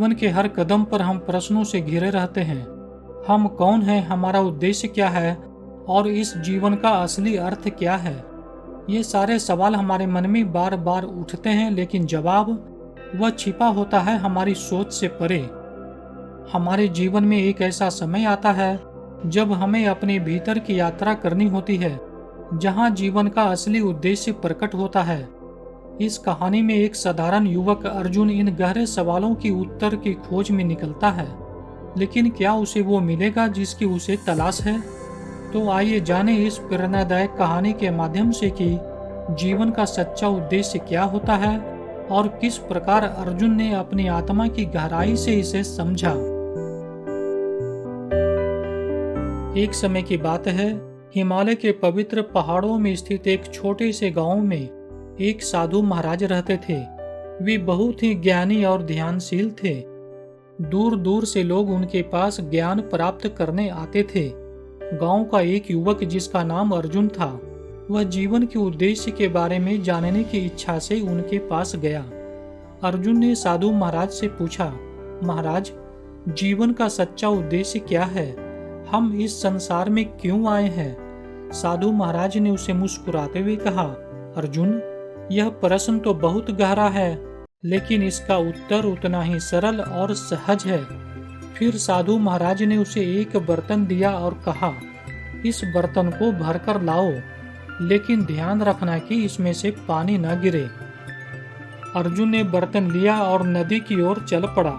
जीवन के हर कदम पर हम प्रश्नों से घिरे रहते हैं। हम कौन हैं, हमारा उद्देश्य क्या है और इस जीवन का असली अर्थ क्या है। ये सारे सवाल हमारे मन में बार बार उठते हैं, लेकिन जवाब वह छिपा होता है हमारी सोच से परे। हमारे जीवन में एक ऐसा समय आता है जब हमें अपने भीतर की यात्रा करनी होती है, जहां जीवन का असली उद्देश्य प्रकट होता है। इस कहानी में एक साधारण युवक अर्जुन इन गहरे सवालों की उत्तर की खोज में निकलता है, लेकिन क्या उसे वो मिलेगा जिसकी उसे तलाश है? तो आइए जाने इस प्रेरणादायक कहानी के माध्यम से कि जीवन का सच्चा उद्देश्य क्या होता है और किस प्रकार अर्जुन ने अपनी आत्मा की गहराई से इसे समझा। एक समय की बात है, हिमालय के पवित्र पहाड़ों में स्थित एक छोटे से गांव में एक साधु महाराज रहते थे। वे बहुत ही ज्ञानी और ध्यानशील थे। दूर दूर से लोग उनके पास ज्ञान प्राप्त करने आते थे। गांव का एक युवक जिसका नाम अर्जुन था, वह जीवन के उद्देश्य के बारे में जानने की इच्छा से उनके पास गया। अर्जुन ने साधु महाराज से पूछा, महाराज, जीवन का सच्चा उद्देश्य क्या है? हम इस संसार में क्यों आए हैं? साधु महाराज ने उसे मुस्कुराते हुए कहा, अर्जुन, यह प्रश्न तो बहुत गहरा है, लेकिन इसका उत्तर उतना ही सरल और सहज है। फिर साधु महाराज ने उसे एक बर्तन दिया और कहा, इस बर्तन को भरकर लाओ, लेकिन ध्यान रखना कि इसमें से पानी न गिरे। अर्जुन ने बर्तन लिया और नदी की ओर चल पड़ा।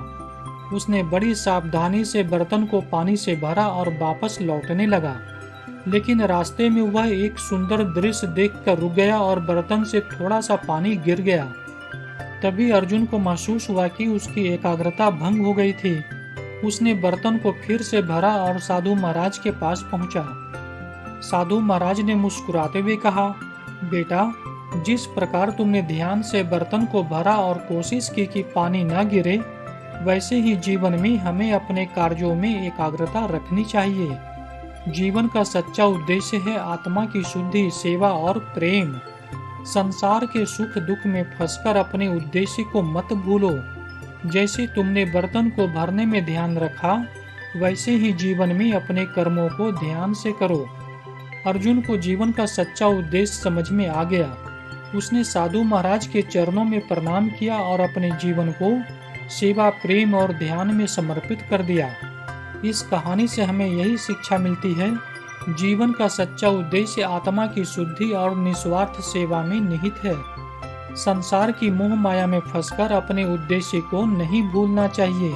उसने बड़ी सावधानी से बर्तन को पानी से भरा और वापस लौटने लगा, लेकिन रास्ते में वह एक सुंदर दृश्य देखकर रुक गया और बर्तन से थोड़ा सा पानी गिर गया। तभी अर्जुन को महसूस हुआ कि उसकी एकाग्रता भंग हो गई थी। उसने बर्तन को फिर से भरा और साधु महाराज के पास पहुंचा। साधु महाराज ने मुस्कुराते हुए कहा, बेटा, जिस प्रकार तुमने ध्यान से बर्तन को भरा और कोशिश की कि पानी न गिरे, वैसे ही जीवन में हमें अपने कार्यों में एकाग्रता रखनी चाहिए। जीवन का सच्चा उद्देश्य है आत्मा की शुद्धि, सेवा और प्रेम। संसार के सुख दुख में फंसकर अपने उद्देश्य को मत भूलो। जैसे तुमने बर्तन को भरने में ध्यान रखा, वैसे ही जीवन में अपने कर्मों को ध्यान से करो। अर्जुन को जीवन का सच्चा उद्देश्य समझ में आ गया। उसने साधु महाराज के चरणों में प्रणाम किया और अपने जीवन को सेवा, प्रेम और ध्यान में समर्पित कर दिया। इस कहानी से हमें यही शिक्षा मिलती है, जीवन का सच्चा उद्देश्य आत्मा की शुद्धि और निस्वार्थ सेवा में निहित है। संसार की मोह माया में फंसकर अपने उद्देश्य को नहीं भूलना चाहिए।